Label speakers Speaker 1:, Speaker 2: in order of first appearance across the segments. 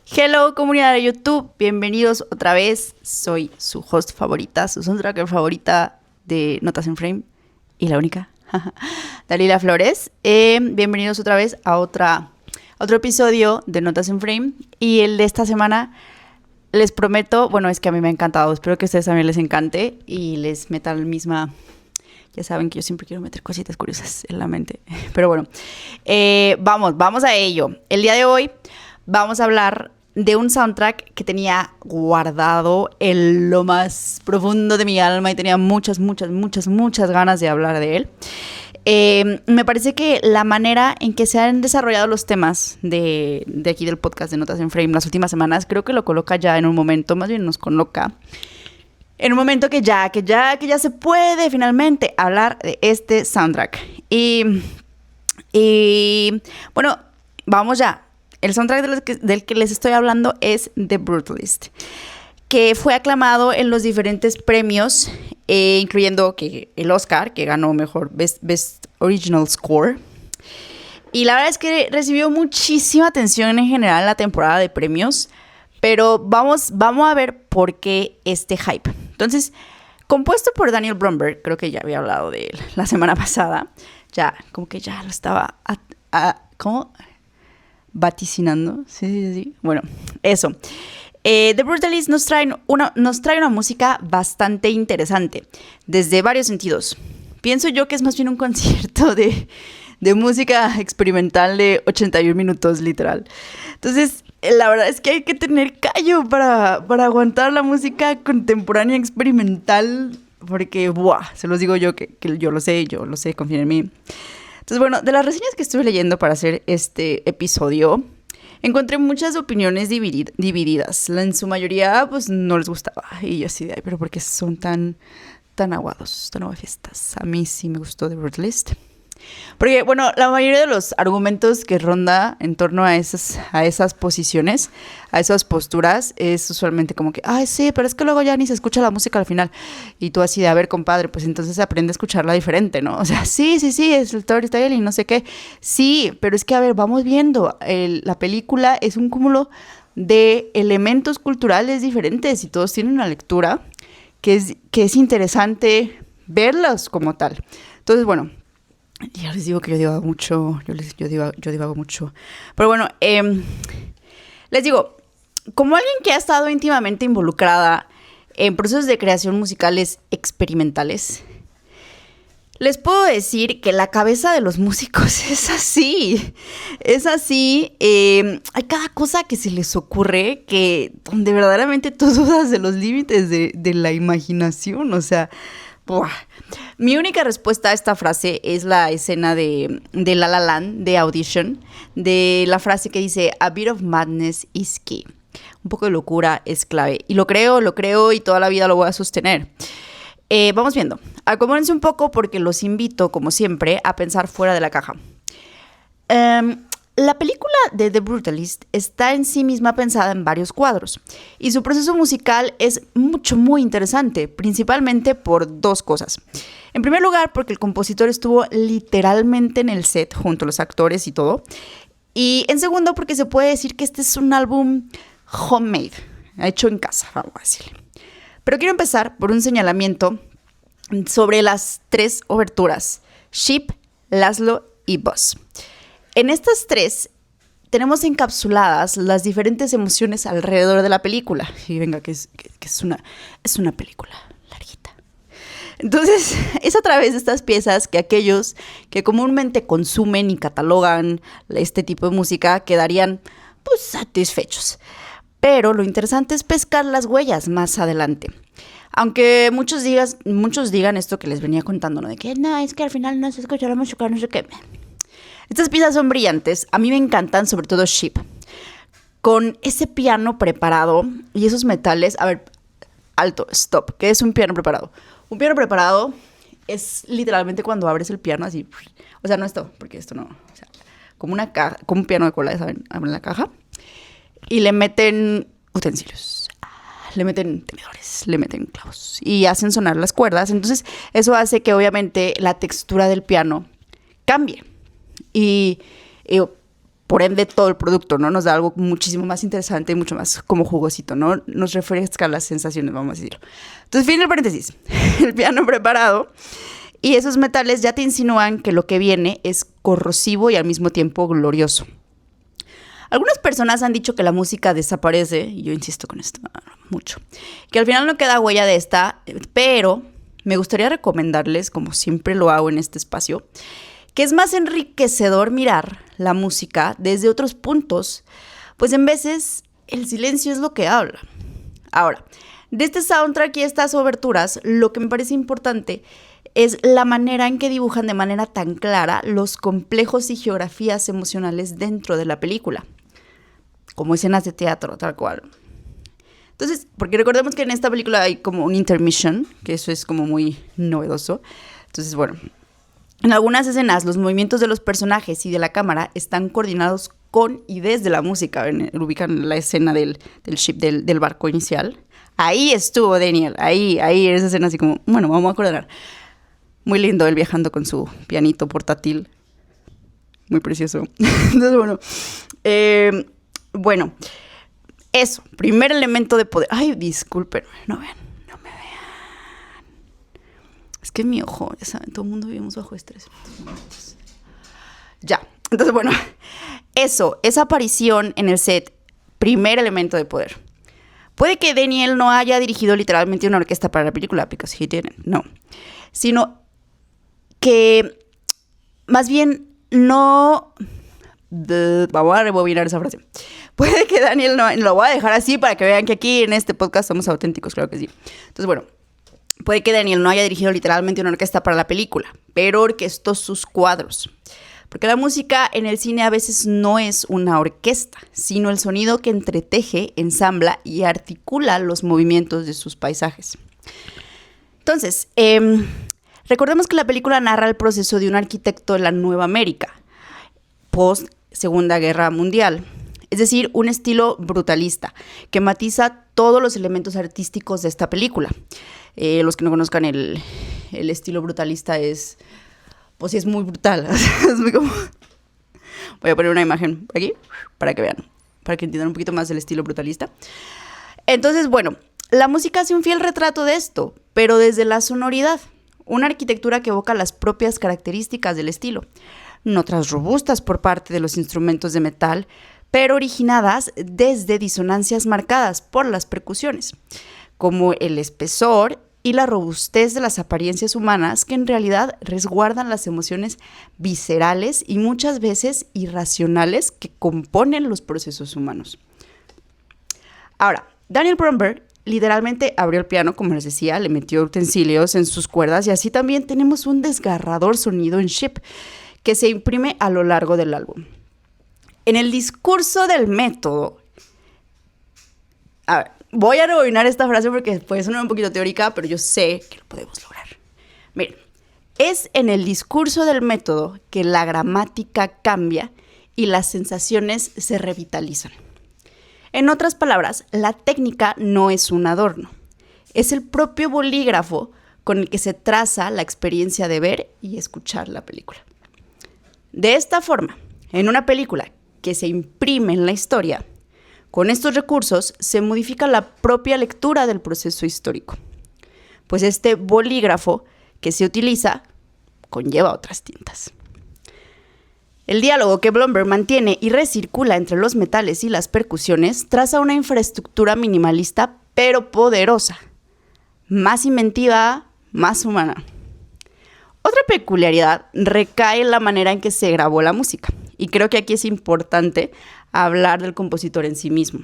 Speaker 1: Hello, comunidad de YouTube, bienvenidos otra vez. Soy su host favorita, su soundtracker favorita de Notas en Frame y la única, Dalila Flores. Bienvenidos otra vez a otro episodio de Notas en Frame. Y el de esta semana, les prometo, bueno, es que a mí me ha encantado, espero que a ustedes también les encante y les meta la misma. Ya saben que yo siempre quiero meter cositas curiosas en la mente. Pero bueno, vamos a ello. El día de hoy vamos a hablar de un soundtrack que tenía guardado en lo más profundo de mi alma y tenía muchas ganas de hablar de él. Me parece que la manera en que se han desarrollado los temas de aquí del podcast de Notas en Frame las últimas semanas, creo que lo coloca ya en un momento, más bien nos coloca en un momento que ya se puede finalmente hablar de este soundtrack. Y bueno, vamos ya. El soundtrack del que les estoy hablando es The Brutalist, que fue aclamado en los diferentes premios, incluyendo el Oscar, que ganó mejor Best Original Score. Y la verdad es que recibió muchísima atención en general en la temporada de premios, pero vamos a ver por qué este hype. Entonces, compuesto por Daniel Bromberg, creo que ya había hablado de él la semana pasada, ya como que ya lo estaba ¿cómo? Vaticinando. Sí. Bueno, eso. The Brutalist nos trae una música bastante interesante, desde varios sentidos. Pienso yo que es más bien un concierto de música experimental de 81 minutos, literal. Entonces, la verdad es que hay que tener callo para aguantar la música contemporánea experimental, porque, se los digo yo, que yo lo sé, confíen en mí. Entonces, bueno, de las reseñas que estuve leyendo para hacer este episodio, encontré muchas opiniones divididas. En su mayoría, pues, no les gustaba. Y yo así de, pero ¿por qué son tan aguados, tan aguafiestas? A mí sí me gustó The Brutalist. Porque, bueno, la mayoría de los argumentos que ronda en torno a esas posiciones, a esas posturas, es usualmente como que, ay, sí, pero es que luego ya ni se escucha la música al final. Y tú así de, a ver, compadre, pues entonces aprende a escucharla diferente, ¿no? O sea, sí, es el storytelling, no sé qué. Sí, pero es que, a ver, vamos viendo, la película es un cúmulo de elementos culturales diferentes y todos tienen una lectura que es interesante verlos como tal. Entonces, bueno, ya les digo que yo divago mucho, yo divago mucho. Pero bueno, les digo, como alguien que ha estado íntimamente involucrada en procesos de creación musicales experimentales, les puedo decir que la cabeza de los músicos es así. Hay cada cosa que se les ocurre donde verdaderamente tú dudas de los límites de la imaginación, o sea. Buah. Mi única respuesta a esta frase es la escena de La La Land, de Audition, de la frase que dice "A bit of madness is key". Un poco de locura es clave. Y lo creo y toda la vida lo voy a sostener. Vamos viendo. Acomódense un poco porque los invito, como siempre, a pensar fuera de la caja. La película de The Brutalist está en sí misma pensada en varios cuadros y su proceso musical es muy interesante, principalmente por dos cosas. En primer lugar, porque el compositor estuvo literalmente en el set junto a los actores y todo. Y en segundo, porque se puede decir que este es un álbum homemade, hecho en casa, vamos a decirle. Pero quiero empezar por un señalamiento sobre las tres oberturas: Sheep, Laszlo y Buzz. En estas tres tenemos encapsuladas las diferentes emociones alrededor de la película. Y venga, que es una película larguita. Entonces, es a través de estas piezas que aquellos que comúnmente consumen y catalogan este tipo de música quedarían, pues, satisfechos. Pero lo interesante es pescar las huellas más adelante. Aunque muchos digan esto que les venía contando, ¿no? De que no, es que al final no se escucha la música, no sé qué. Estas piezas son brillantes, a mí me encantan, sobre todo Sheep. Con ese piano preparado y esos metales. A ver, alto, stop. ¿Qué es un piano preparado? Un piano preparado es literalmente cuando abres el piano así. O sea, no esto, porque esto no. O sea, como una caja, como un piano de cola, ¿saben? Abren la caja y le meten utensilios. Le meten tenedores, le meten clavos y hacen sonar las cuerdas. Entonces, eso hace que obviamente la textura del piano cambie. Y por ende todo el producto, ¿no? Nos da algo muchísimo más interesante y mucho más como jugosito, ¿no? Nos refresca las sensaciones, vamos a decirlo. Entonces, fin del paréntesis. El piano preparado y esos metales ya te insinúan que lo que viene es corrosivo y al mismo tiempo glorioso. Algunas personas han dicho que la música desaparece, y yo insisto con esto mucho, que al final no queda huella de esta, pero me gustaría recomendarles, como siempre lo hago en este espacio, que es más enriquecedor mirar la música desde otros puntos, pues en veces el silencio es lo que habla. Ahora, de este soundtrack y estas oberturas, lo que me parece importante es la manera en que dibujan de manera tan clara los complejos y geografías emocionales dentro de la película, como escenas de teatro, tal cual. Entonces, porque recordemos que en esta película hay como un intermission, que eso es como muy novedoso. Entonces, bueno, en algunas escenas los movimientos de los personajes y de la cámara están coordinados con y desde la música. Ubican la escena del ship, del barco inicial. Ahí estuvo Daniel, ahí en esa escena así como, bueno, vamos a coordinar. Muy lindo él viajando con su pianito portátil. Muy precioso. Entonces, bueno, eso, primer elemento de poder. Ay, disculpen, no me vean. Es que mi ojo, ya saben, todo el mundo vivimos bajo estrés. Ya, entonces bueno, eso, esa aparición en el set, primer elemento de poder. Puede que Daniel no haya dirigido literalmente una orquesta para la película, because he didn't, no. Sino que más bien no... Vamos a rebobinar esa frase. Puede que Daniel no... Lo voy a dejar así para que vean que aquí en este podcast somos auténticos, claro que sí. Entonces, bueno, puede que Daniel no haya dirigido literalmente una orquesta para la película, pero orquestó sus cuadros. Porque la música en el cine a veces no es una orquesta, sino el sonido que entreteje, ensambla y articula los movimientos de sus paisajes. Entonces, recordemos que la película narra el proceso de un arquitecto de la Nueva América, post Segunda Guerra Mundial. Es decir, un estilo brutalista que matiza todos los elementos artísticos de esta película. Los que no conozcan el estilo brutalista es... Pues sí, es muy brutal. Es muy como... Voy a poner una imagen aquí para que vean, para que entiendan un poquito más del estilo brutalista. Entonces, bueno, la música hace un fiel retrato de esto, pero desde la sonoridad. Una arquitectura que evoca las propias características del estilo. Notas robustas por parte de los instrumentos de metal, pero originadas desde disonancias marcadas por las percusiones, como el espesor y la robustez de las apariencias humanas que en realidad resguardan las emociones viscerales y muchas veces irracionales que componen los procesos humanos. Ahora, Daniel Bromberg literalmente abrió el piano, como les decía, le metió utensilios en sus cuerdas y así también tenemos un desgarrador sonido en Ship que se imprime a lo largo del álbum. En el discurso del método, a ver, voy a rebobinar esta frase porque puede sonar un poquito teórica, pero yo sé que lo podemos lograr. Miren, es en el discurso del método que la gramática cambia y las sensaciones se revitalizan. En otras palabras, la técnica no es un adorno. Es el propio bolígrafo con el que se traza la experiencia de ver y escuchar la película. De esta forma, en una película que se imprime en la historia, con estos recursos se modifica la propia lectura del proceso histórico, pues este bolígrafo que se utiliza conlleva otras tintas. El diálogo que Blomberg mantiene y recircula entre los metales y las percusiones traza una infraestructura minimalista pero poderosa, más inventiva, más humana. Otra peculiaridad recae en la manera en que se grabó la música, y creo que aquí es importante hablar del compositor en sí mismo.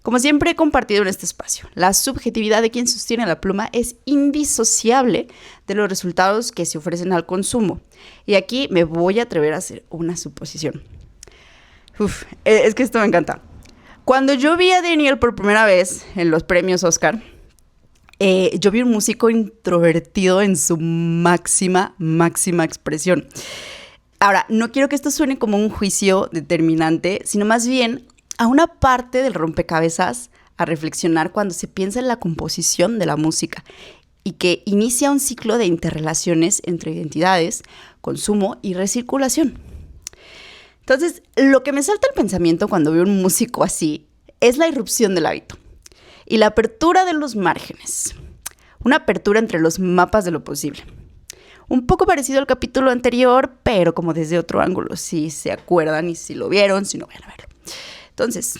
Speaker 1: Como siempre he compartido en este espacio, la subjetividad de quien sostiene la pluma es indisociable de los resultados que se ofrecen al consumo. Y aquí me voy a atrever a hacer una suposición. Es que esto me encanta. Cuando yo vi a Daniel por primera vez en los premios Oscar, yo vi un músico introvertido en su máxima expresión. Ahora, no quiero que esto suene como un juicio determinante, sino más bien a una parte del rompecabezas a reflexionar cuando se piensa en la composición de la música y que inicia un ciclo de interrelaciones entre identidades, consumo y recirculación. Entonces, lo que me salta el pensamiento cuando veo un músico así es la irrupción del hábito y la apertura de los márgenes. Una apertura entre los mapas de lo posible. Un poco parecido al capítulo anterior, pero como desde otro ángulo, si se acuerdan y si lo vieron, si no, vayan a verlo. Entonces,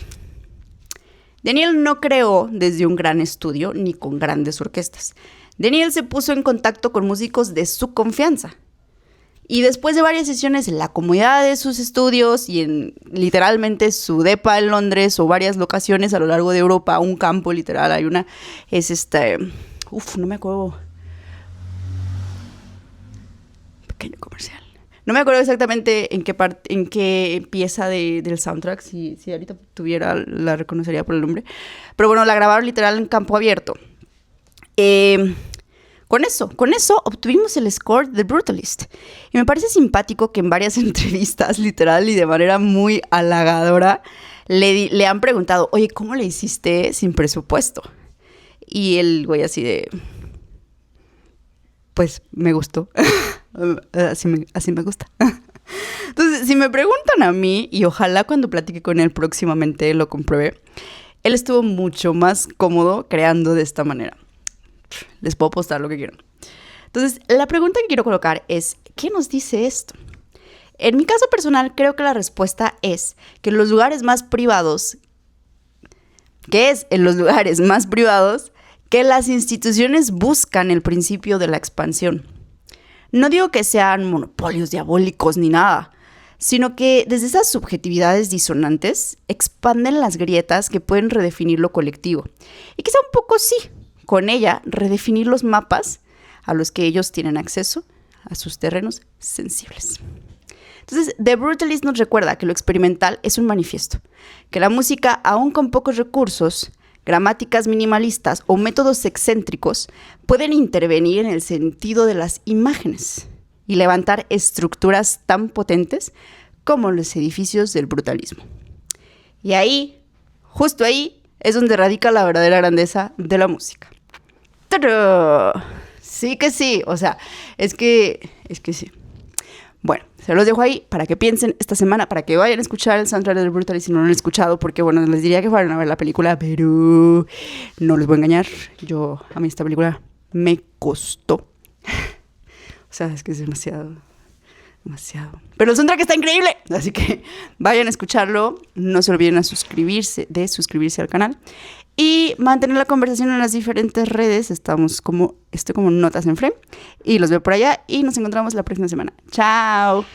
Speaker 1: Daniel no creó desde un gran estudio ni con grandes orquestas. Daniel se puso en contacto con músicos de su confianza. Y después de varias sesiones en la comodidad de sus estudios y en literalmente su depa en Londres o varias locaciones a lo largo de Europa, un campo literal, hay una, no me acuerdo. Pequeño comercial. No me acuerdo exactamente en qué pieza del soundtrack, si ahorita tuviera la reconocería por el nombre. Pero bueno, la grabaron literal en campo abierto. Con eso obtuvimos el score de Brutalist. Y me parece simpático que en varias entrevistas, literal y de manera muy halagadora, le han preguntado, oye, ¿cómo le hiciste sin presupuesto? Y el güey así de, pues me gustó. así me gusta. Entonces, si me preguntan a mí, y ojalá cuando platique con él próximamente lo compruebe, él estuvo mucho más cómodo creando de esta manera. Les puedo postar lo que quieran. Entonces, la pregunta que quiero colocar es, ¿qué nos dice esto? En mi caso personal, creo que la respuesta es que en los lugares más privados, que las instituciones buscan el principio de la expansión. No digo que sean monopolios diabólicos ni nada, sino que desde esas subjetividades disonantes expanden las grietas que pueden redefinir lo colectivo. Y quizá un poco sí, con ella redefinir los mapas a los que ellos tienen acceso a sus terrenos sensibles. Entonces, The Brutalist nos recuerda que lo experimental es un manifiesto, que la música, aún con pocos recursos, gramáticas minimalistas o métodos excéntricos, pueden intervenir en el sentido de las imágenes y levantar estructuras tan potentes como los edificios del brutalismo. Y ahí, justo ahí, es donde radica la verdadera grandeza de la música. ¡Tarán! Sí que sí, o sea, es que sí. Bueno, se los dejo ahí para que piensen esta semana, para que vayan a escuchar el soundtrack del Brutalist si no lo han escuchado, porque bueno, les diría que fueran a ver la película, pero no les voy a engañar, a mí esta película me costó. O sea, es que es demasiado. Pero el soundtrack está increíble, así que vayan a escucharlo, no se olviden de suscribirse al canal y mantener la conversación en las diferentes redes. Estoy como Notas en Frame y los veo por allá y nos encontramos la próxima semana. ¡Chao!